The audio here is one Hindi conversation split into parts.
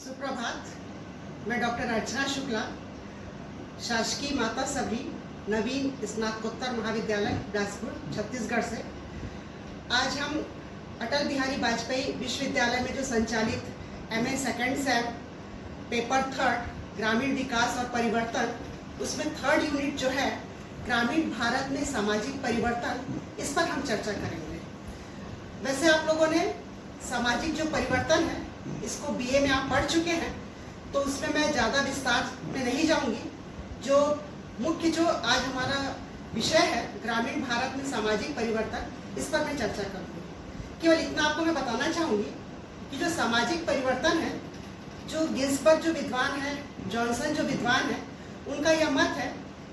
सुप्रभात। मैं डॉक्टर अर्चना शुक्ला, शासकीय माता सभी नवीन स्नातकोत्तर महाविद्यालय बिलासपुर छत्तीसगढ़ से आज हम अटल बिहारी वाजपेयी विश्वविद्यालय में जो संचालित MA second same paper third ग्रामीण विकास और परिवर्तन, उसमें थर्ड यूनिट जो है ग्रामीण भारत में सामाजिक परिवर्तन, इस पर हम चर्चा करेंगे। वैसे आप लोगों ने सामाजिक जो परिवर्तन है इसको बीए में आप पढ़ चुके हैं, तो उसमें मैं ज़्यादा विस्तार में नहीं जाऊंगी। जो मुख्य जो आज हमारा विषय है ग्रामीण भारत में सामाजिक परिवर्तन, इस पर मैं चर्चा करूंगी। केवल इतना आपको मैं बताना चाहूँगी कि जो सामाजिक परिवर्तन है, जो गिन्सबर्ग जो विद्वान है, जॉनसन जो विद्वान है, उनका यह मत है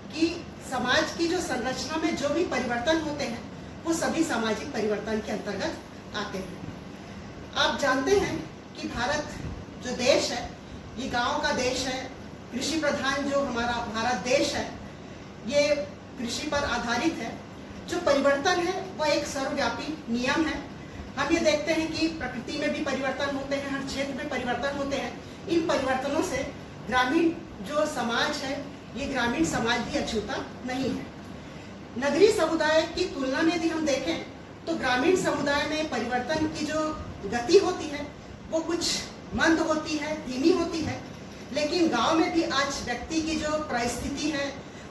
कि समाज की जो संरचना में जो भी परिवर्तन होते हैं वो सभी सामाजिक परिवर्तन के अंतर्गत आते हैं। आप जानते हैं कि भारत जो देश है ये गांव का देश है, कृषि प्रधान जो हमारा भारत देश है ये कृषि पर आधारित है। जो परिवर्तन है वह एक सर्वव्यापी नियम है। हम ये देखते हैं कि प्रकृति में भी परिवर्तन होते हैं, हर क्षेत्र में परिवर्तन होते हैं। इन परिवर्तनों से ग्रामीण जो समाज है ये ग्रामीण समाज भी अछूता नहीं है। नगरीय समुदाय की तुलना में यदि हम देखें तो ग्रामीण समुदाय में परिवर्तन की जो गति होती है वो कुछ मंद होती है, धीमी होती है। लेकिन गांव में भी आज व्यक्ति की जो परिस्थिति है,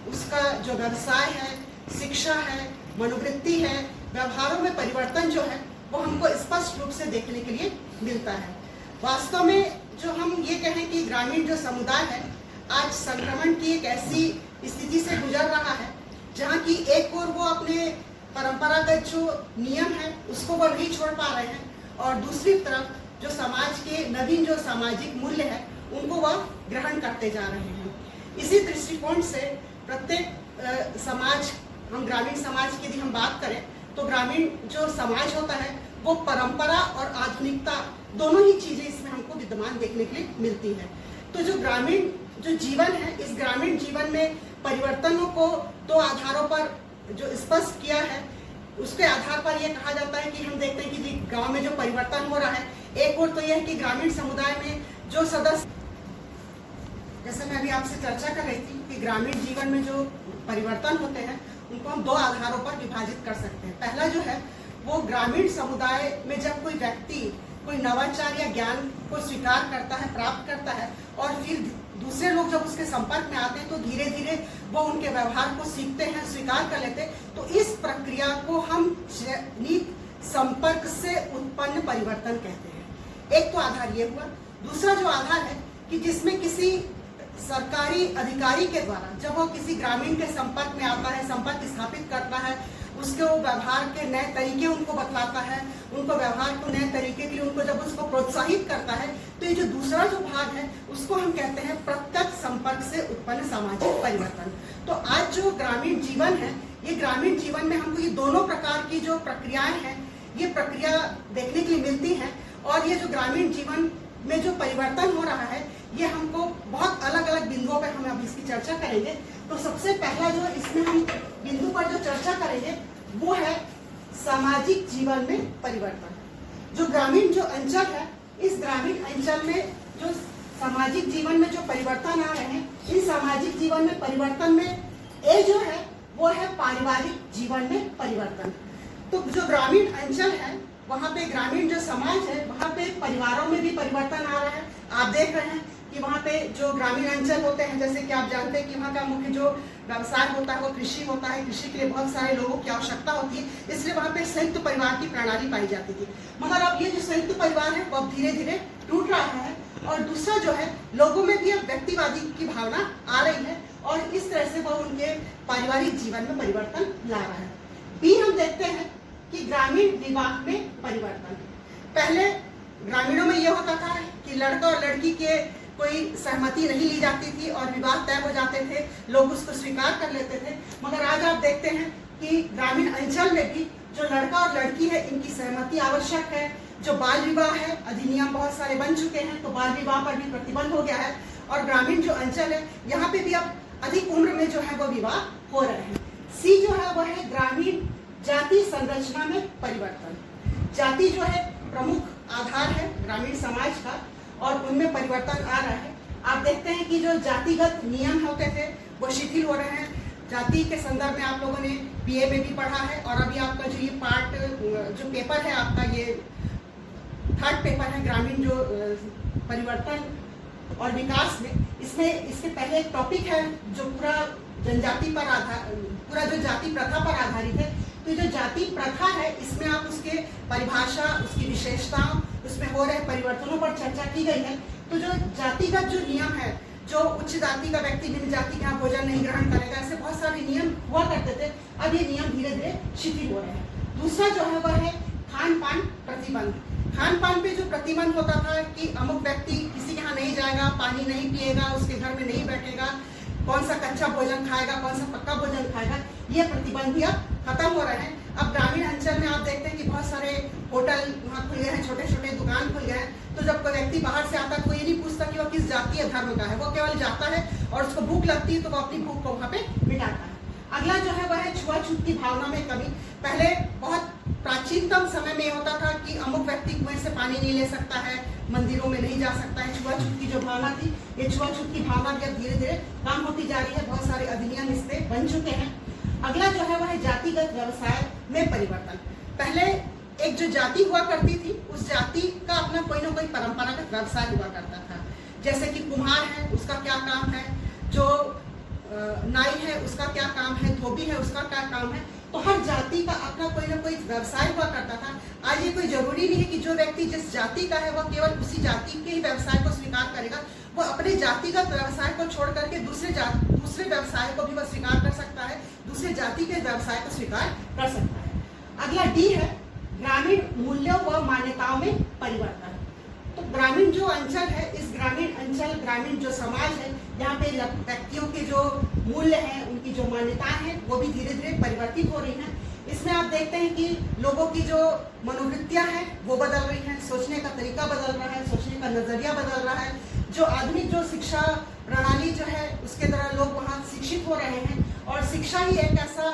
उसका जो व्यवसाय है, शिक्षा है, मनोवृत्ति है, व्यवहारों में परिवर्तन जो है वो हमको स्पष्ट रूप से देखने के लिए मिलता है। वास्तव में जो हम ये कहें कि ग्रामीण जो समुदाय है आज संक्रमण की एक ऐसी स्थिति से गुजर रहा है जहाँ की एक ओर वो अपने परंपरागत जो नियम है उसको वो नहीं छोड़ पा रहे हैं, और दूसरी तरफ जो समाज के नवीन जो सामाजिक मूल्य है उनको वह ग्रहण करते जा रहे हैं। इसी दृष्टिकोण से प्रत्येक समाज, हम ग्रामीण समाज की यदि हम बात करें तो ग्रामीण जो समाज होता है वो परंपरा और आधुनिकता दोनों ही चीजें इसमें हमको विद्यमान देखने के लिए मिलती है। तो जो ग्रामीण जो जीवन है, इस ग्रामीण जीवन में परिवर्तनों को दो आधारों पर जो स्पष्ट किया है, उसके आधार पर यह कहा जाता है कि हम देखते हैं कि गांव में जो परिवर्तन हो रहा है, एक और तो यह है कि ग्रामीण समुदाय में जो सदस्य, जैसे मैं अभी आपसे चर्चा कर रही थी कि ग्रामीण जीवन में जो परिवर्तन होते हैं उनको हम दो आधारों पर विभाजित कर सकते हैं। पहला जो है वो ग्रामीण समुदाय में जब कोई व्यक्ति कोई नवाचार या ज्ञान को स्वीकार करता है, प्राप्त करता है, और फिर दूसरे लोग जब उसके संपर्क में आते हैं तो धीरे धीरे वो उनके व्यवहार को सीखते हैं, स्वीकार कर लेते हैं। तो इस प्रक्रिया को हम जैविक संपर्क से उत्पन्न परिवर्तन कहते हैं। एक तो आधार ये हुआ। दूसरा जो आधार है कि जिसमें किसी सरकारी अधिकारी के द्वारा जब वो किसी ग्रामीण के संपर्क में आता है, संपर्क स्थापित करता है, उसके वो व्यवहार के नए तरीके उनको बतलाता है, उनको व्यवहार को नए तरीके के लिए उनको जब उसको प्रोत्साहित करता है, तो ये जो दूसरा जो भाग है उसको हम कहते हैं प्रत्यक्ष संपर्क से उत्पन्न सामाजिक परिवर्तन। तो आज जो ग्रामीण जीवन है, ये ग्रामीण जीवन में हमको ये दोनों प्रकार की जो प्रक्रियाएं हैं ये प्रक्रिया देखने के लिए मिलती है। और ये जो ग्रामीण जीवन में जो परिवर्तन हो रहा है ये हमको बहुत अलग अलग बिंदुओं पर हम अब इसकी चर्चा करेंगे। तो सबसे पहला जो इसमें हम बिंदु पर जो चर्चा करेंगे वो है सामाजिक जीवन में परिवर्तन। जो ग्रामीण जो अंचल है, इस ग्रामीण अंचल में जो सामाजिक जीवन में जो परिवर्तन आ रहे हैं, इस सामाजिक जीवन में परिवर्तन में ए जो है वो है पारिवारिक जीवन में परिवर्तन। तो जो ग्रामीण अंचल है वहाँ पे ग्रामीण जो समाज है वहाँ पे परिवारों में भी परिवर्तन आ रहा है। आप देख रहे हैं कि वहाँ पे जो ग्रामीण अंचल होते हैं, जैसे कि आप जानते हैं कि वहाँ का मुख्य जो व्यवसाय होता है वो कृषि होता है। कृषि के लिए बहुत सारे लोगों की आवश्यकता होती है, इसलिए वहाँ पे संयुक्त परिवार की प्रणाली पाई जाती थी। मगर अब ये जो संयुक्त परिवार है वो अब धीरे धीरे टूट रहा है। और दूसरा जो है लोगों में भी अब व्यक्तिवादी की भावना आ रही है और इस तरह से वो उनके पारिवारिक जीवन में परिवर्तन ला रहा है। बी हम देखते हैं कि ग्रामीण विवाह में परिवर्तन। पहले ग्रामीणों में यह होता था कि लड़का और लड़की के कोई सहमति नहीं ली जाती थी और विवाह तय हो जाते थे, लोग उसको स्वीकार कर लेते थे। मगर आज आप देखते हैं कि ग्रामीण अंचल में भी जो लड़का और लड़की है इनकी सहमति आवश्यक है। जो बाल विवाह है, अधिनियम बहुत सारे बन चुके हैं, तो बाल विवाह पर भी प्रतिबंध हो गया है। और ग्रामीण जो अंचल है यहाँ पे भी अब अधिक उम्र में जो है वो विवाह हो रहे हैं। सी जो है वह है ग्रामीण जाति संरचना में परिवर्तन। जाति जो है प्रमुख आधार है ग्रामीण समाज का, और उनमें परिवर्तन आ रहा है। आप देखते हैं कि जो जातिगत नियम होते थे वो शिथिल हो रहे हैं। जाति के संदर्भ में आप लोगों ने बीए में भी पढ़ा है, और अभी आपका जो ये पार्ट जो पेपर है आपका, ये थर्ड पेपर है ग्रामीण जो परिवर्तन और विकास में, इसमें इसके पहले एक टॉपिक है जो पूरा जनजाति पर पूरा जो जाति प्रथा पर आधारित है। तो जो जाति प्रथा है इसमें आप उसके परिभाषा, उसकी विशेषताओं, उसमें हो रहे परिवर्तनों पर चर्चा की गई है। तो जो जातिगत जो नियम है, जो उच्च जाति का व्यक्ति निम्न जाति के यहाँ भोजन नहीं ग्रहण करेगा, ऐसे बहुत सारे नियम हुआ करते थे। अब ये नियम धीरे धीरे शिथिल हो रहे हैं। दूसरा जो है वह है खान पान प्रतिबंध। खान पान पे जो प्रतिबंध होता था कि अमुक व्यक्ति किसी के यहाँ नहीं जाएगा, पानी नहीं पिएगा, उसके घर में नहीं बैठेगा, कौन सा कच्चा भोजन खाएगा, कौन सा पक्का भोजन खाएगा, ये प्रतिबंध भी अब खत्म हो रहे हैं। अब ग्रामीण अंचल में आप देखते हैं कि बहुत सारे होटल वहाँ खुल गए हैं, छोटे छोटे दुकान खुल गए हैं। तो जब कोई व्यक्ति बाहर से आता है तो ये नहीं पूछता कि वो किस जाति या धर्म का है, वो केवल जाता है और उसको भूख लगती है तो वो अपनी भूख को वहाँ पे मिटाता है। अगला जो है वह है छुआछूत की भावना में कमी। पहले बहुत प्राचीनतम समय में होता था कि अमुक व्यक्ति कुएं से पानी नहीं ले सकता है, मंदिरों में नहीं जा सकता है। छुआछूत की जो भावना थी, ये छुआछूत की भावना भी अब धीरे धीरे कम होती जा रही है। बहुत सारे अधिनियम इससे बन चुके हैं। अगला जो है वह है जातिगत व्यवसाय में परिवर्तन। पहले एक जो जाति हुआ करती थी, उस जाति का अपना कोई ना कोई परंपरागत व्यवसाय हुआ करता था। जैसे कि कुम्हार है, उसका क्या काम है, जो नाई है उसका क्या काम है, धोबी है उसका क्या काम है। तो हर जाति का अपना कोई ना कोई व्यवसाय हुआ करता था। आज ये कोई जरूरी नहीं है कि जो व्यक्ति जिस जाति का है वह केवल उसी जाति के ही व्यवसाय को स्वीकार करेगा। वो अपने जातिगत व्यवसाय को छोड़ करके दूसरे व्यवसाय को भी वह स्वीकार कर सकता है, दूसरे जाति के व्यवसाय को स्वीकार कर सकता है। अगला डी है ग्रामीण मूल्यों व मान्यताओं में परिवर्तन। तो ग्रामीण जो अंचल है, इस ग्रामीण अंचल, ग्रामीण जो समाज है, यहाँ पे व्यक्तियों के जो मूल्य हैं, उनकी जो मान्यताएं हैं, वो भी धीरे धीरे परिवर्तित हो रही हैं। इसमें आप देखते हैं कि लोगों की जो मनोवृत्तियां हैं वो बदल रही हैं, सोचने का तरीका बदल रहा है, सोचने का नजरिया बदल रहा है। जो आधुनिक जो शिक्षा प्रणाली जो है उसके द्वारा लोग वहाँ शिक्षित हो रहे हैं, और शिक्षा ही एक ऐसा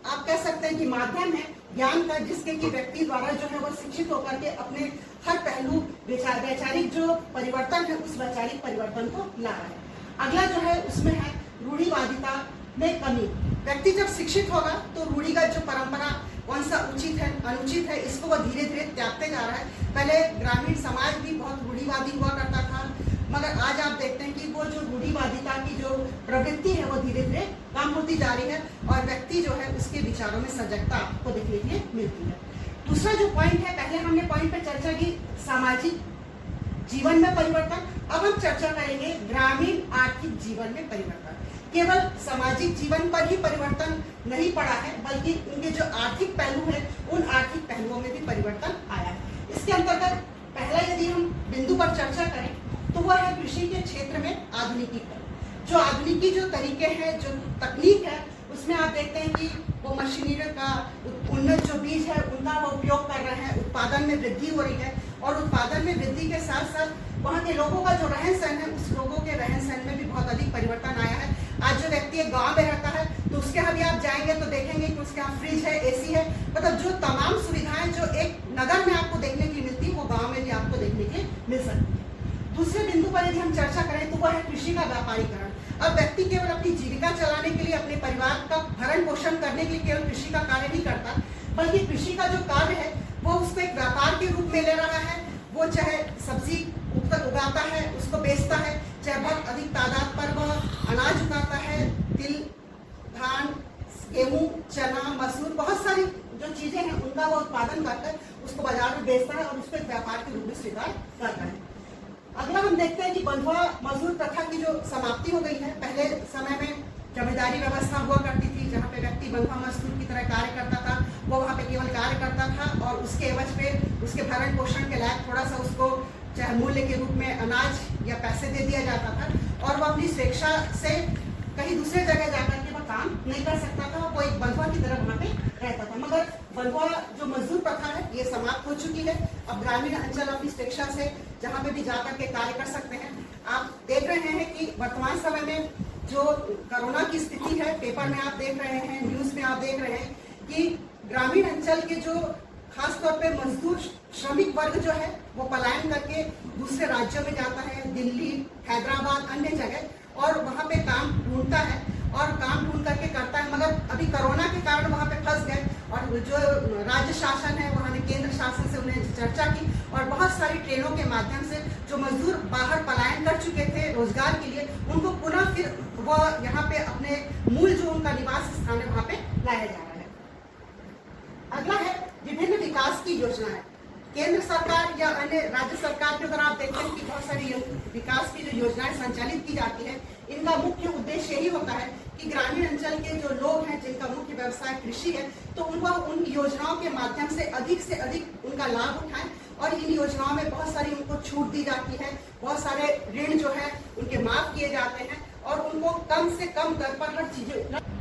आप कह सकते हैं कि माध्यम है ज्ञान का, जिसके कि व्यक्ति द्वारा जो है वो शिक्षित होकर के अपने हर पहलू वैचारिक जो परिवर्तन है उस वैचारिक परिवर्तन को ला रहा है। अगला जो है उसमें है रूढ़िवादिता में कमी। व्यक्ति जब शिक्षित होगा तो रूढ़िगत जो परंपरा कौन सा उचित है अनुचित है, इसको वो धीरे धीरे त्यागते जा रहा है। पहले ग्रामीण समाज भी बहुत रूढ़िवादी हुआ करता था, मगर आज आप देखते हैं कि वो जो रूढ़िवादिता की जो प्रवृत्ति है वो धीरे धीरे कम होती जा रही है, और व्यक्ति जो है उसके विचारों में सजगता आपको देखने के लिए मिलती है। दूसरा जो पॉइंट है, पहले हमने पॉइंट पे चर्चा की सामाजिक जीवन में परिवर्तन, अब हम चर्चा करेंगे ग्रामीण आर्थिक जीवन में परिवर्तन। केवल सामाजिक जीवन पर ही परिवर्तन नहीं पड़ा है, बल्कि उनके जो आर्थिक पहलू है उन आर्थिक पहलुओं में भी परिवर्तन आया है। इसके अंतर्गत पहला यदि हम बिंदु पर चर्चा करें तो वह है कृषि के क्षेत्र में आधुनिकीकरण। जो आधुनिकी जो तरीके हैं, जो तकनीक है, उसमें आप देखते हैं कि वो मशीनरी का उन्नत जो बीज है उनका वो उपयोग कर रहे हैं, उत्पादन में वृद्धि हो रही है, और उत्पादन में वृद्धि के साथ साथ वहाँ के लोगों का जो रहन सहन है, उस लोगों के रहन सहन में भी बहुत अधिक परिवर्तन आया है। आज जो व्यक्ति एक गांव में रहता है तो उसके यहाँ भी आप जाएंगे तो देखेंगे कि उसके यहाँ फ्रिज है, एसी है, मतलब जो तमाम सुविधाएं जो एक नगर में आपको देखने के लिए मिलती है वो गाँव में भी आपको देखने के लिए मिल सकती है। दूसरे बिंदु पर यदि हम चर्चा करें तो वह है कृषि का व्यापारीकरण। अब व्यक्ति केवल अपनी जीविका चलाने के लिए, अपने परिवार का भरण पोषण करने के लिए केवल कृषि का कार्य नहीं करता, बल्कि कृषि का जो कार्य है वो उसको एक व्यापार के रूप में ले रहा है। वो चाहे सब्जी उगाता है, उसको बेचता है, चाहे बहुत अधिक तादाद पर वह अनाज उगाता है, तिल, धान, गेहूँ, चना, मसूर, बहुत सारी जो चीजें हैं उनका वो उत्पादन करकर उसको बाजार में बेचता है और उसको एक व्यापार के रूप में स्वीकार करता है। अगला हम देखते हैं कि बंधुआ मजदूर प्रथा की जो समाप्ति हो गई है। पहले समय में जमींदारी व्यवस्था हुआ करती थी, जहाँ पे व्यक्ति बंधुआ मजदूर की तरह कार्य करता था, वो वहाँ पे केवल कार्य करता था और उसके एवज पे उसके भरण पोषण के लायक थोड़ा सा उसको चाहे मूल्य के रूप में अनाज या पैसे दे दिया जाता था, और वह अपनी स्वेच्छा से कहीं दूसरे जगह जाकर के वह काम नहीं कर सकता था, वो एक बंधुआ की तरह वहाँ पे रहता था। मगर बंधुआ जो मजदूर प्रथा है ये समाप्त हो चुकी है। अब ग्रामीण अंचल अपनी स्वेच्छा से जहाँ पे भी जाकर के कार्य कर सकते हैं। आप देख रहे हैं कि वर्तमान समय में जो कोरोना की स्थिति है, पेपर में आप देख रहे हैं, न्यूज में आप देख रहे हैं कि ग्रामीण अंचल के जो खासतौर पे मजदूर श्रमिक वर्ग जो है वो पलायन करके दूसरे राज्यों में जाता है, दिल्ली, हैदराबाद, अन्य जगह, और वहाँ पे काम ढूंढता है और काम ढूंढ करके करता है। मगर अभी कोरोना के कारण वहाँ पे फंस गए और जो राज्य शासन है वहाँ ने केंद्र शासन से उन्हें चर्चा की और बहुत सारी ट्रेनों के माध्यम से जो मजदूर बाहर पलायन कर चुके थे रोजगार के लिए, उनको पुनः फिर वह यहाँ पे अपने मूल जो उनका निवास स्थान है वहाँ पे लाया जा रहा है। अगला है विभिन्न विकास की योजनाएं। केंद्र सरकार या अन्य राज्य सरकार के, अगर आप देखते हैं कि बहुत सारी विकास की जो योजनाएं संचालित की जाती है, इनका मुख्य उद्देश्य यही होता है कि ग्रामीण अंचल के जो लोग हैं जिनका मुख्य व्यवसाय कृषि है, तो उनको उन योजनाओं के माध्यम से अधिक उनका लाभ उठाएं और इन योजनाओं में बहुत सारी उनको छूट दी जाती है, बहुत सारे ऋण जो है उनके माफ किए जाते हैं और उनको कम से कम दर पर हर चीजें उपलब्ध।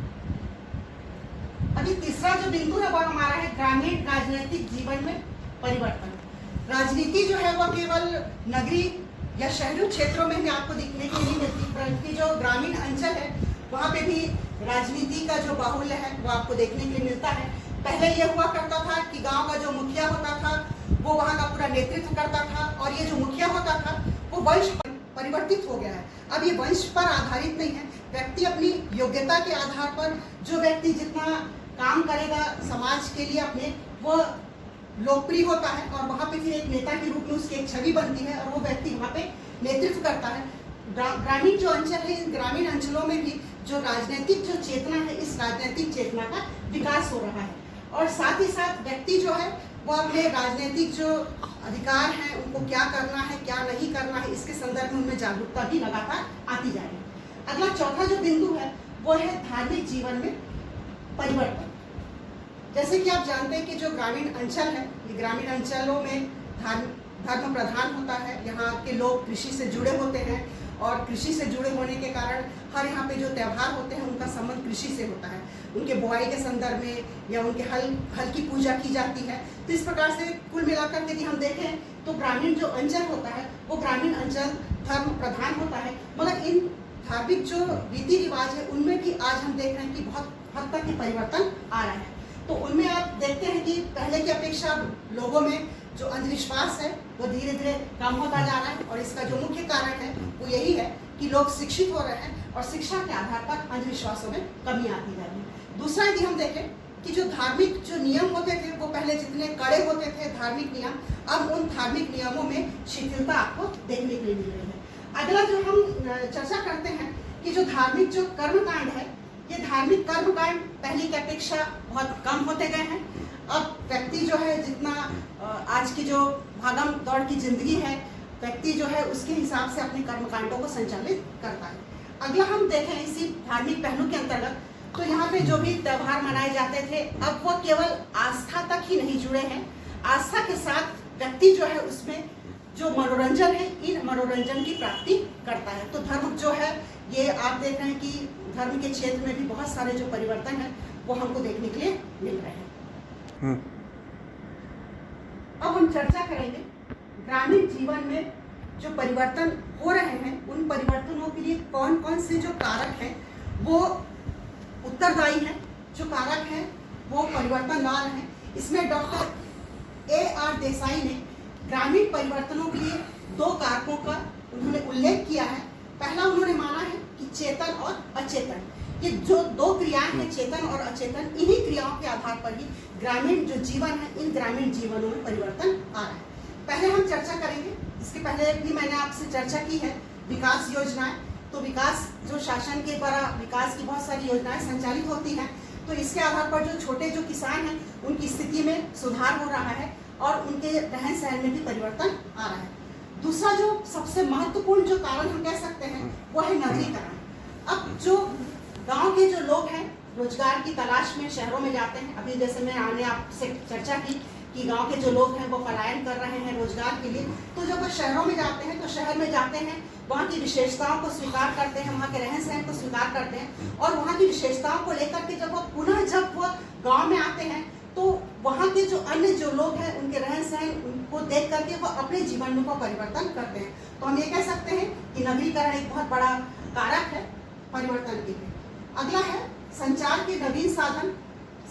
अभी तीसरा जो बिंदु है वो हमारा है ग्रामीण राजनीतिक जीवन में परिवर्तन। राजनीति जो है वह केवल नगरीय या शहरी क्षेत्रों में ही आपको दिखने के लिए मिलती, परंतु जो ग्रामीण अंचल है वहाँ पे भी राजनीति का जो बाहुल्य है वो आपको देखने के लिए मिलता है। पहले ये हुआ करता था कि गांव का जो मुखिया होता था वो वहाँ का पूरा नेतृत्व करता था और ये जो मुखिया होता था वो वंश परिवर्तित हो गया है। अब ये वंश पर आधारित नहीं है, व्यक्ति अपनी योग्यता के आधार पर जो व्यक्ति जितना काम करेगा समाज के लिए अपने, वो लोकप्रिय होता है और वहाँ पे फिर एक नेता के रूप में उसकी एक छवि बनती है और वो व्यक्ति वहाँ पे नेतृत्व करता है। ग्रामीण जो अंचल है, इन ग्रामीण अंचलों में भी जो राजनीतिक जो चेतना है, इस राजनीतिक चेतना का विकास हो रहा है और साथ ही साथ व्यक्ति जो है वो अपने राजनीतिक जो अधिकार हैं उनको क्या करना है क्या नहीं करना है, इसके संदर्भ में उनमें जागरूकता भी लगातार आती जा रही है। अगला चौथा जो बिंदु है वो है धार्मिक जीवन में परिवर्तन। जैसे कि आप जानते हैं कि जो ग्रामीण अंचल है, ये ग्रामीण अंचलों में धर्म प्रधान होता है। यहाँ के लोग कृषि से जुड़े होते हैं और कृषि से जुड़े होने के कारण हर यहाँ पे जो त्यौहार होते हैं उनका संबंध कृषि से होता है। उनके बुआई के संदर्भ में या उनके हल की पूजा की जाती है। तो इस प्रकार से कुल मिलाकर यदि हम देखें तो ग्रामीण जो अंचल होता है वो ग्रामीण अंचल धर्म प्रधान होता है, मगर इन धार्मिक जो रीति रिवाज है उनमें भी आज हम देख रहे हैं कि बहुत हद तक ही परिवर्तन आ रहा है। तो उनमें आप देखते हैं कि पहले की अपेक्षा लोगों में जो अंधविश्वास है वो धीरे धीरे कम होता जा रहा है और इसका जो मुख्य कारण है वो यही है कि लोग शिक्षित हो रहे हैं और शिक्षा के आधार पर अंधविश्वासों में कमी आती जा रही है। दूसरा यदि हम देखें कि जो धार्मिक जो नियम होते थे वो पहले जितने कड़े होते थे धार्मिक नियम, अब उन धार्मिक नियमों में शिथिलता आपको देखने के लिए मिल रही है। अगला जो हम चर्चा करते हैं कि जो धार्मिक जो कर्मकांड है, ये धार्मिक कर्मकांड पहले की अपेक्षा बहुत कम होते गए हैं। अब व्यक्ति जो है जितना आज की जो भागम दौड़ की जिंदगी है, व्यक्ति जो है उसके हिसाब से अपने कर्मकांडों को संचालित करता है। अगला हम देखें इसी धार्मिक पहलू के अंतर्गत, तो यहाँ पे जो भी त्यौहार मनाए जाते थे अब वो केवल आस्था तक ही नहीं जुड़े हैं, आस्था के साथ व्यक्ति जो है उसमें जो मनोरंजन है, इन मनोरंजन की प्राप्ति करता है। तो धर्म जो है ये आप देख रहे हैं कि धर्म के क्षेत्र में भी बहुत सारे जो परिवर्तन है वो हमको देखने के लिए मिल रहे हैं। अब हम चर्चा करेंगे ग्रामीण जीवन में जो परिवर्तन हो रहे हैं उन परिवर्तनों के लिए कौन कौन से जो कारक हैं वो उत्तरदायी हैं, जो कारक हैं वो परिवर्तन ला रहे हैं। इसमें डॉक्टर A.R. देसाई ने ग्रामीण परिवर्तनों के लिए दो कारकों का उन्होंने उल्लेख किया है। पहला उन्होंने माना है कि चेतन और अचेतन, ये जो दो क्रियाएं हैं चेतन और अचेतन, इन्हीं क्रियाओं के आधार पर ही ग्रामीण जो जीवन है इन ग्रामीण जीवनों में परिवर्तन आ रहा है। पहले हम चर्चा करेंगे, इसके पहले भी मैंने आपसे चर्चा की है विकास योजनाएं। तो विकास जो शासन के द्वारा विकास की बहुत सारी योजनाएं संचालित होती हैं, तो इसके आधार पर जो छोटे जो किसान हैं उनकी स्थिति में सुधार हो रहा है और उनके रहन सहन में भी परिवर्तन आ रहा है। दूसरा जो सबसे महत्वपूर्ण जो कारण हम कह सकते हैं वो है नगरीकरण। अब जो गांव के जो लोग हैं रोजगार की तलाश में शहरों में जाते हैं। अभी जैसे मैंने आपसे चर्चा की कि गांव के जो लोग हैं वो पलायन कर रहे हैं रोजगार के लिए, तो जब वो शहरों में जाते हैं तो शहर में जाते हैं वहाँ की विशेषताओं को स्वीकार करते हैं, वहाँ के रहन सहन को स्वीकार करते हैं और वहाँ की विशेषताओं को लेकर के जब वो गाँव में आते हैं तो वहाँ के जो अन्य जो लोग हैं उनके रहन सहन उनको देख करके वो अपने जीवन में वो परिवर्तन करते हैं। तो हम ये कह सकते हैं कि नगरीकरण एक बहुत बड़ा कारक है परिवर्तन के लिए। अगला है संचार के नवीन साधन।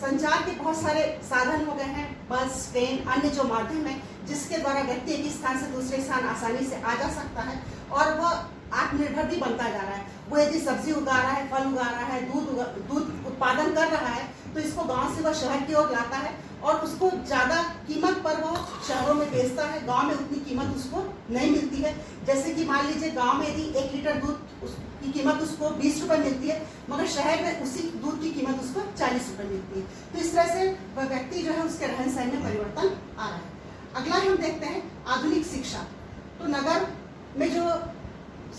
संचार के बहुत सारे साधन हो गए हैं, बस, ट्रेन, अन्य जो माध्यम है जिसके द्वारा व्यक्ति एक स्थान से दूसरे स्थान आसानी से आ जा सकता है और वह आत्मनिर्भर भी बनता जा रहा है। वो यदि सब्जी उगा रहा है, फल उगा रहा है, दूध उत्पादन कर रहा है तो इसको गांव से वह शहर की ओर लाता है और उसको ज़्यादा कीमत पर वो शहरों में बेचता है। गांव में उतनी कीमत उसको नहीं मिलती है। जैसे कि मान लीजिए गांव में यदि 1 लीटर दूध की कीमत उसको 20 रुपये मिलती है, मगर शहर में उसी दूध की कीमत उसको 40 रुपये मिलती है। तो इस तरह से वह व्यक्ति जो है उसके रहन सहन में परिवर्तन आ रहा है। अगला हम देखते हैं आधुनिक शिक्षा। तो नगर में जो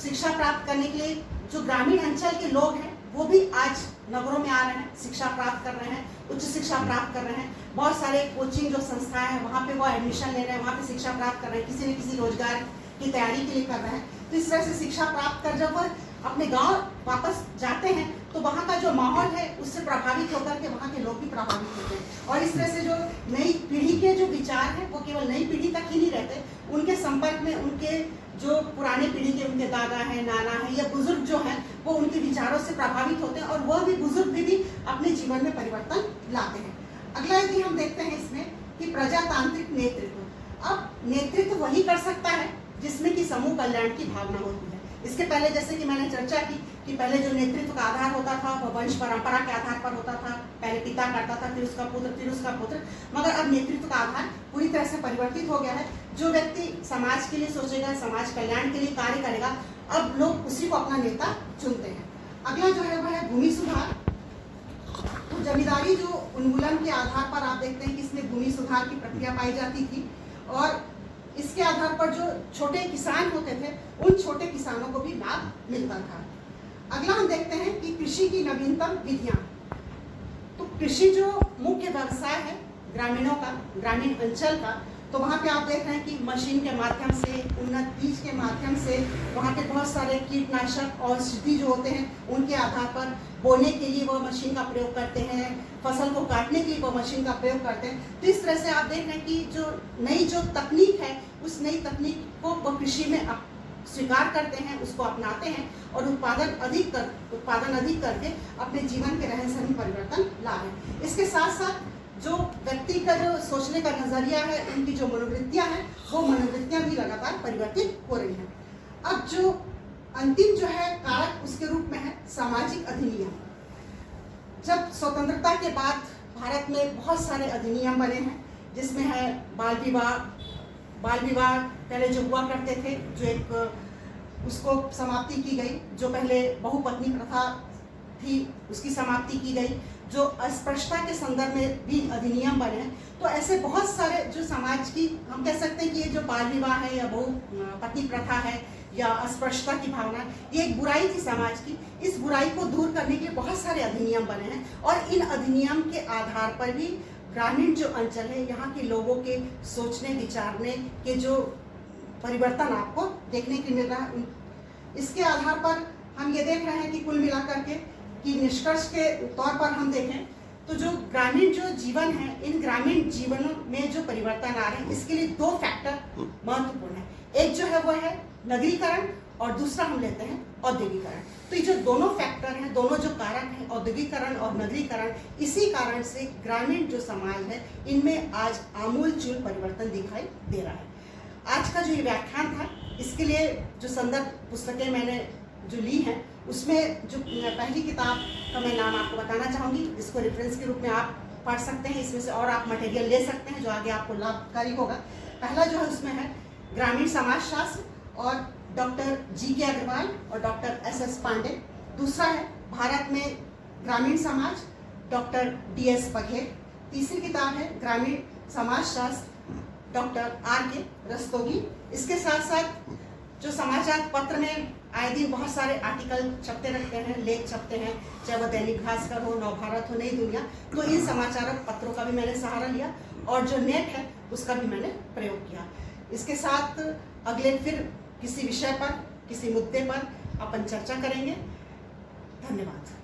शिक्षा प्राप्त करने के लिए जो ग्रामीण अंचल के लोग हैं वो भी आज नगरों में आ रहे हैं, शिक्षा प्राप्त कर रहे हैं, उच्च शिक्षा प्राप्त कर रहे हैं। बहुत सारे कोचिंग जो संस्थाएं हैं वहाँ पे वो एडमिशन ले रहे हैं, वहाँ पे शिक्षा प्राप्त कर रहे हैं, किसी न किसी रोजगार की तैयारी के लिए कर रहे हैं। तो इस तरह से शिक्षा प्राप्त कर जब वह अपने गांव वापस जाते हैं तो वहाँ का जो माहौल है उससे प्रभावित होकर के वहाँ के लोग भी प्रभावित होते हैं। और इस तरह से जो नई पीढ़ी के जो विचार हैं वो केवल नई पीढ़ी तक ही नहीं रहते, उनके संपर्क में उनके जो पुराने पीढ़ी के उनके दादा हैं, नाना हैं या बुजुर्ग जो हैं वो उनके विचारों से प्रभावित होते हैं और वह भी बुजुर्ग भी अपने जीवन में परिवर्तन लाते हैं। अगला यदि हम देखते हैं इसमें कि प्रजातांत्रिक नेतृत्व। अब नेतृत्व वही कर सकता है जिसमें कि समूह कल्याण की भावना होती है। इसके पहले जैसे कि मैंने चर्चा की कि पहले जो नेतृत्व का आधार होता था वह वंश परंपरा के आधार पर होता था। पहले पिता करता था, फिर उसका पुत्र, फिर उसका पुत्र। मगर अब नेतृत्व का आधार पूरी तरह से परिवर्तित हो गया है। जो व्यक्ति समाज के लिए सोचेगा, समाज कल्याण के लिए कार्य करेगा, अब लोग उसी को अपना नेता चुनते हैं। अगला जो है वह है भूमि सुधार। तो जमींदारी जो उन्मूलन के आधार पर आप देखते हैं कि इसमें भूमि सुधार की प्रक्रिया पाई जाती थी और इसके आधार पर जो छोटे किसान होते थे उन छोटे किसानों को भी लाभ मिलता था। अगला हम देखते हैं कि कृषि की नवीनतम विधियां। तो कृषि जो मुख्य व्यवसाय है ग्रामीणों का, ग्रामीण अंचल का, तो वहाँ पे आप देख रहे हैं कि मशीन के माध्यम से, उन्नत बीज के माध्यम से, वहाँ के बहुत सारे कीटनाशक औषधि जो होते हैं उनके आधार पर बोने के लिए वो मशीन का प्रयोग करते हैं, फसल को काटने के लिए वो मशीन का प्रयोग करते हैं। तो इस तरह से आप देख रहे हैं कि जो नई जो तकनीक है उस नई तकनीक को वो कृषि में स्वीकार करते हैं, उसको अपनाते हैं और उत्पादन अधिक करके अपने जीवन के रहन सहन में परिवर्तन ला रहे हैं। इसके साथ साथ जो व्यक्ति का जो सोचने का नजरिया है, उनकी जो मनोवृत्तियां हैं वो मनोवृत्तियां भी लगातार परिवर्तित हो रही हैं। अब जो अंतिम जो है कारक उसके रूप में है सामाजिक अधिनियम। जब स्वतंत्रता के बाद भारत में बहुत सारे अधिनियम बने हैं जिसमें है बाल विवाह पहले जो हुआ करते थे, जो एक उसको समाप्ति की गई। जो पहले बहुपत्नी प्रथा थी उसकी समाप्ति की गई। जो अस्पृश्यता के संदर्भ में भी अधिनियम बने हैं। तो ऐसे बहुत सारे जो समाज की, हम कह सकते हैं कि ये जो बाल विवाह है या बहुपत्नी प्रथा है या अस्पृश्यता की भावना, ये एक बुराई थी समाज की। इस बुराई को दूर करने के लिए बहुत सारे अधिनियम बने हैं और इन अधिनियम के आधार पर भी ग्रामीण जो अंचल है यहाँ के लोगों के सोचने विचारने के जो परिवर्तन आपको देखने को मिल रहा है। इसके आधार पर हम ये देख रहे हैं कि कुल मिलाकर के कि निष्कर्ष के तौर पर हम देखें तो जो ग्रामीण जो जीवन है, इन ग्रामीण जीवनों में जो परिवर्तन आ रहे हैं इसके लिए 2 फैक्टर महत्वपूर्ण है। एक जो है वो है नगरीकरण और दूसरा हम लेते हैं औद्योगिकरण। तो ये जो दोनों फैक्टर हैं, दोनों जो कारक हैं, औद्योगिकरण और नगरीकरण, इसी कारण से ग्रामीण जो समाज है इनमें आज आमूलचूल परिवर्तन दिखाई दे रहा है। आज का जो ये व्याख्यान था इसके लिए जो संदर्भ पुस्तकें मैंने जो ली हैं उसमें जो पहली किताब का मैं नाम आपको बताना चाहूँगी, जिसको रेफरेंस के रूप में आप पढ़ सकते हैं। इसमें से और आप मटेरियल ले सकते हैं जो आगे आपको लाभकारी होगा। पहला जो है उसमें है ग्रामीण समाजशास्त्र और डॉक्टर जी के अग्रवाल और डॉक्टर SS पांडे। दूसरा है भारत में ग्रामीण समाज, डॉक्टर DS बघेल। तीसरी किताब है ग्रामीण समाजशास्त्र, डॉक्टर RK रस्तोगी। इसके साथ साथ जो समाचार पत्र में आए दिन बहुत सारे आर्टिकल छपते रहते हैं, लेख छपते हैं, चाहे वह दैनिक भास्कर हो, नवभारत हो, नई दुनिया, तो इन समाचार पत्रों का भी मैंने सहारा लिया और जो नेट है उसका भी मैंने प्रयोग किया। इसके साथ अगले फिर किसी विषय पर, किसी मुद्दे पर अपन चर्चा करेंगे। धन्यवाद।